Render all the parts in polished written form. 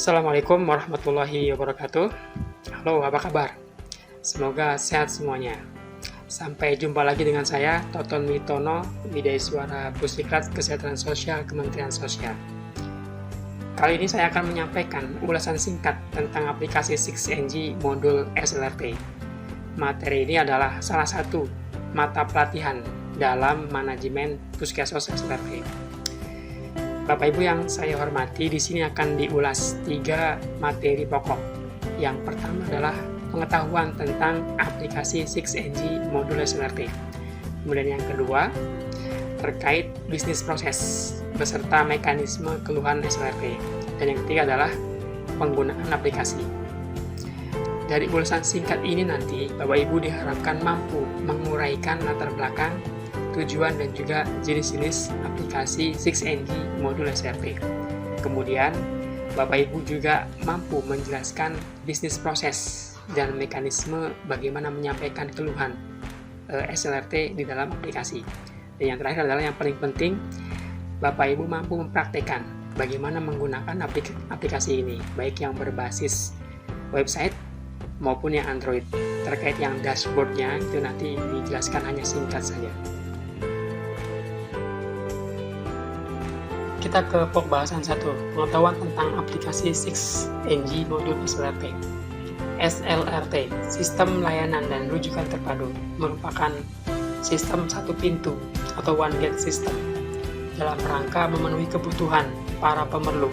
Assalamualaikum warahmatullahi wabarakatuh. Halo, apa kabar? Semoga sehat semuanya. Sampai jumpa lagi dengan saya, Toton Mitono, Bidai Suara Pusdiklat Kesehatan Sosial Kementerian Sosial. Kali ini saya akan menyampaikan ulasan singkat tentang aplikasi 6NG modul SLRT. Materi ini adalah salah satu mata pelatihan dalam manajemen Puskesmas SLRT. Bapak Ibu yang saya hormati, di sini akan diulas 3 materi pokok. Yang pertama adalah pengetahuan tentang aplikasi 6NG modul SLRT. Kemudian yang kedua, terkait bisnis proses beserta mekanisme keluhan SLRT. Dan yang ketiga adalah penggunaan aplikasi. Dari ulasan singkat ini nanti, Bapak Ibu diharapkan mampu menguraikan latar belakang, tujuan dan juga jenis-jenis aplikasi 6NG modul SLRT. Kemudian, Bapak Ibu juga mampu menjelaskan bisnis proses dan mekanisme bagaimana menyampaikan keluhan SLRT di dalam aplikasi. Dan yang terakhir adalah yang paling penting, Bapak Ibu mampu mempraktekkan bagaimana menggunakan aplikasi ini, baik yang berbasis website maupun yang Android. Terkait yang dashboardnya itu nanti dijelaskan hanya singkat saja. Kita ke pokok bahasan 1, pengetahuan tentang aplikasi 6NG modul SLRT. SLRT, Sistem Layanan dan Rujukan Terpadu, merupakan sistem satu pintu atau one gate system dalam rangka memenuhi kebutuhan para pemerlu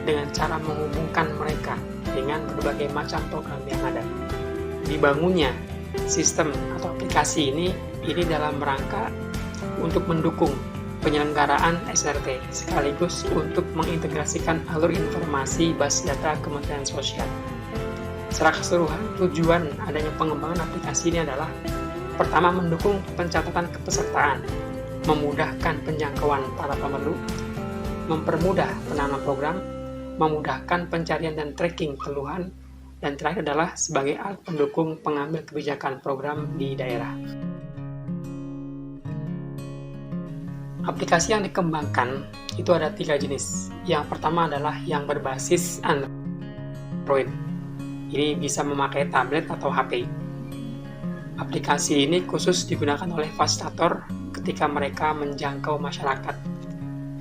dengan cara menghubungkan mereka dengan berbagai macam program yang ada. Dibangunnya sistem atau aplikasi ini dalam rangka untuk mendukung penyelenggaraan SLRT sekaligus untuk mengintegrasikan alur informasi basis data Kementerian Sosial. Secara keseluruhan, tujuan adanya pengembangan aplikasi ini adalah pertama, mendukung pencatatan kepesertaan, memudahkan penjangkauan para pemerlu, mempermudah penanganan program, memudahkan pencarian dan tracking keluhan, dan terakhir adalah sebagai alat pendukung pengambil kebijakan program di daerah. Aplikasi yang dikembangkan itu ada 3 jenis. Yang pertama adalah yang berbasis Android. Ini bisa memakai tablet atau HP. Aplikasi ini khusus digunakan oleh fasilitator ketika mereka menjangkau masyarakat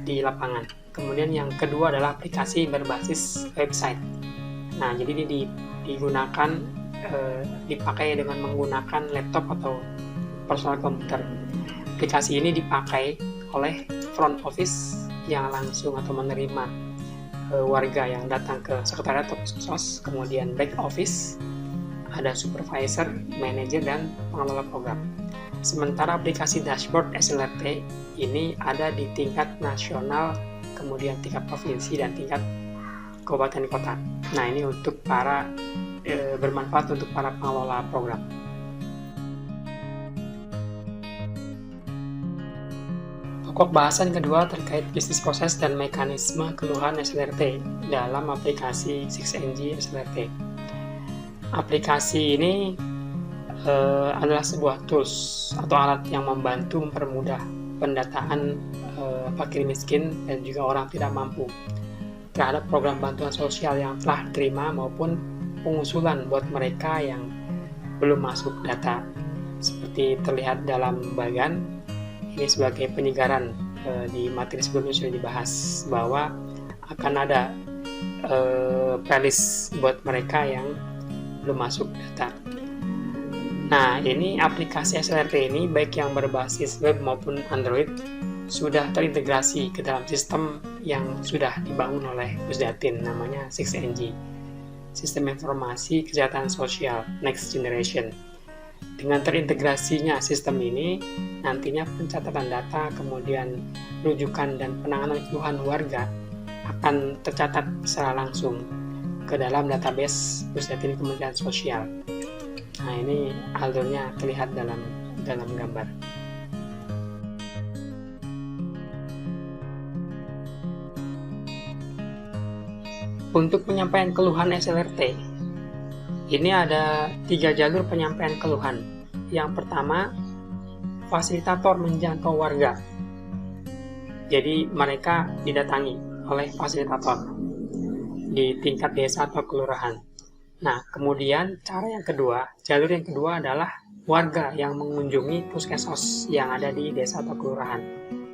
di lapangan. Kemudian yang kedua adalah aplikasi berbasis website. Nah, jadi ini digunakan dipakai dengan menggunakan laptop atau personal komputer. Aplikasi ini dipakai oleh front office yang langsung atau menerima warga yang datang ke sekretariat atau puskesmas, kemudian back office, ada supervisor, manajer, dan pengelola program. Sementara aplikasi dashboard SLRT ini ada di tingkat nasional, kemudian tingkat provinsi, dan tingkat kabupaten kota. Nah, ini untuk bermanfaat untuk para pengelola program. Pokok bahasan kedua terkait bisnis proses dan mekanisme keluhan SLRT dalam aplikasi 6NG SLRT. Aplikasi ini adalah sebuah tools atau alat yang membantu mempermudah pendataan fakir miskin dan juga orang tidak mampu terhadap program bantuan sosial yang telah diterima maupun pengusulan buat mereka yang belum masuk data. Seperti terlihat dalam bagian ini sebagai penyegaran di materi sebelumnya sudah dibahas bahwa akan ada playlist buat mereka yang belum masuk data. Nah, ini aplikasi SLRT ini baik yang berbasis web maupun Android sudah terintegrasi ke dalam sistem yang sudah dibangun oleh Pusdatin, namanya 6NG, Sistem Informasi Kesehatan Sosial Next Generation. Dengan terintegrasinya sistem ini, nantinya pencatatan data, kemudian rujukan dan penanganan keluhan warga akan tercatat secara langsung ke dalam database Pusdatin Kementerian Sosial. Nah, ini alurnya terlihat dalam gambar. Untuk penyampaian keluhan SLRT, ini ada 3 jalur penyampaian keluhan. Yang pertama, fasilitator menjangkau warga. Jadi mereka didatangi oleh fasilitator. di tingkat desa atau kelurahan. Nah, kemudian jalur yang kedua adalah warga yang mengunjungi puskesmas yang ada di desa atau kelurahan.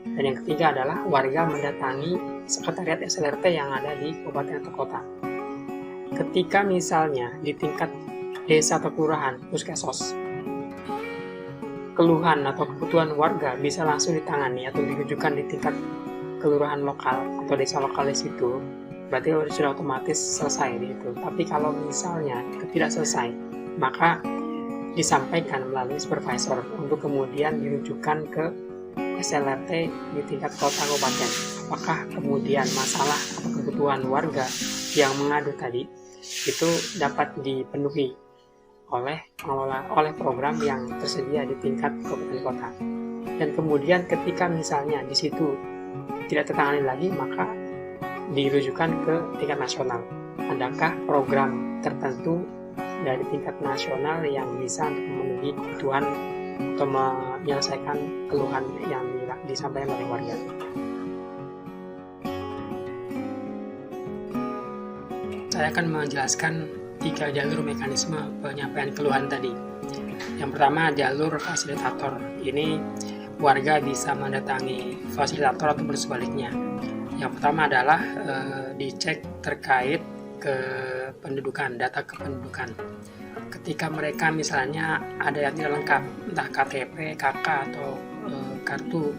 Dan yang ketiga adalah warga mendatangi sekretariat SLRT yang ada di kabupaten atau kota. Ketika misalnya di tingkat desa atau kelurahan, puskesmas, keluhan atau kebutuhan warga bisa langsung ditangani atau dirujukan di tingkat kelurahan lokal atau desa lokal di situ, berarti sudah otomatis selesai di situ. Tapi kalau misalnya tidak selesai, maka disampaikan melalui supervisor untuk kemudian dirujukan ke SLRT di tingkat kota kabupaten. Apakah kemudian masalah atau kebutuhan warga yang mengadu tadi itu dapat dipenuhi oleh program yang tersedia di tingkat kabupaten kota. Dan kemudian ketika misalnya di situ tidak tertangani lagi, maka dirujukan ke tingkat nasional. Adakah program tertentu dari tingkat nasional yang bisa untuk memenuhi kebutuhan atau menyelesaikan keluhan yang disampaikan oleh warga? Saya akan menjelaskan 3 jalur mekanisme penyampaian keluhan tadi. Yang pertama, jalur fasilitator. Ini warga bisa mendatangi fasilitator atau bersebaliknya. Yang pertama adalah dicek terkait kependudukan, data kependudukan. Ketika mereka misalnya ada yang tidak lengkap, entah KTP, KK, atau kartu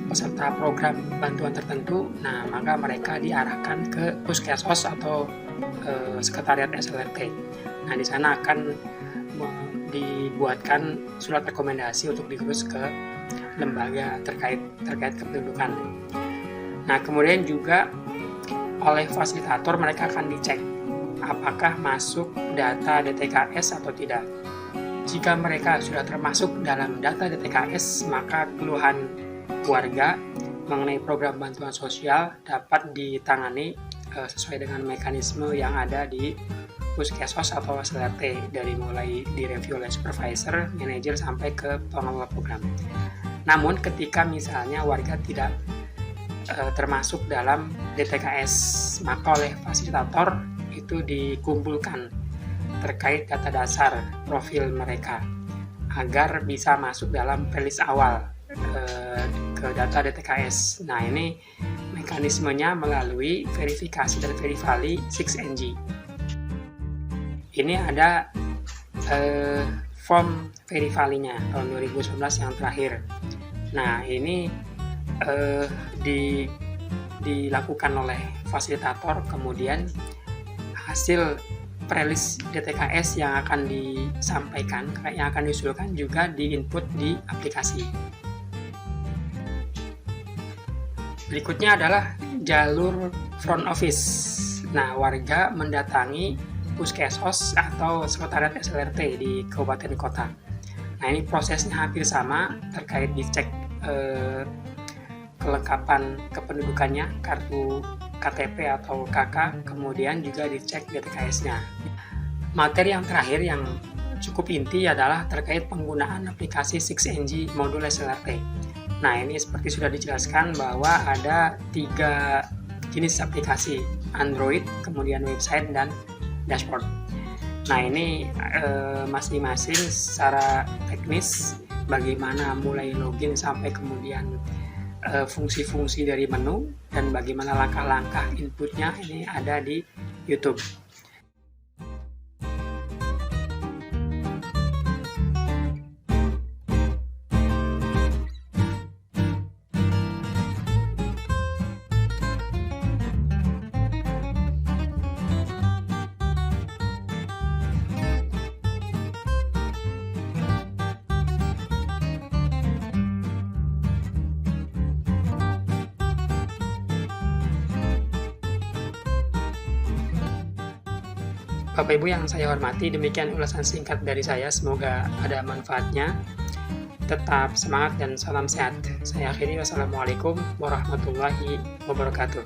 peserta program bantuan tertentu, nah maka mereka diarahkan ke puskesmas atau sekretariat SLRT. Nah, di sana akan dibuatkan surat rekomendasi untuk diurus ke lembaga terkait kependudukan. Nah, kemudian juga oleh fasilitator mereka akan dicek apakah masuk data DTKS atau tidak. Jika mereka sudah termasuk dalam data DTKS, maka keluhan warga mengenai program bantuan sosial dapat ditangani sesuai dengan mekanisme yang ada di puskesmas atau SLRT, dari mulai direview oleh supervisor, manajer, sampai ke pengelola program. Namun ketika misalnya warga tidak termasuk dalam DTKS, maka oleh fasilitator itu dikumpulkan terkait data dasar profil mereka agar bisa masuk dalam playlist awal ke data DTKS. Nah, ini mekanismenya melalui verifikasi dan verifali 6NG. Ini ada form verifalinya tahun 2019 yang terakhir. Nah, ini dilakukan oleh fasilitator, kemudian hasil prelis DTKS yang akan disampaikan, yang akan diusulkan juga diinput di aplikasi. Berikutnya adalah jalur front office. Nah, warga mendatangi puskesmas atau sekretariat SLRT di kabupaten kota. Nah, ini prosesnya hampir sama terkait dicek kelengkapan kependudukannya, kartu KTP atau KK, kemudian juga dicek DTKS-nya. Materi yang terakhir yang cukup inti adalah terkait penggunaan aplikasi 6NG modul SLRT. Nah, ini seperti sudah dijelaskan bahwa ada 3 jenis aplikasi, Android, kemudian website, dan dashboard. Nah, ini masing-masing secara teknis bagaimana mulai login sampai kemudian fungsi-fungsi dari menu dan bagaimana langkah-langkah inputnya, ini ada di YouTube. Bapak Ibu yang saya hormati, demikian ulasan singkat dari saya, semoga ada manfaatnya. Tetap semangat dan salam sehat. Saya akhiri, wassalamualaikum warahmatullahi wabarakatuh.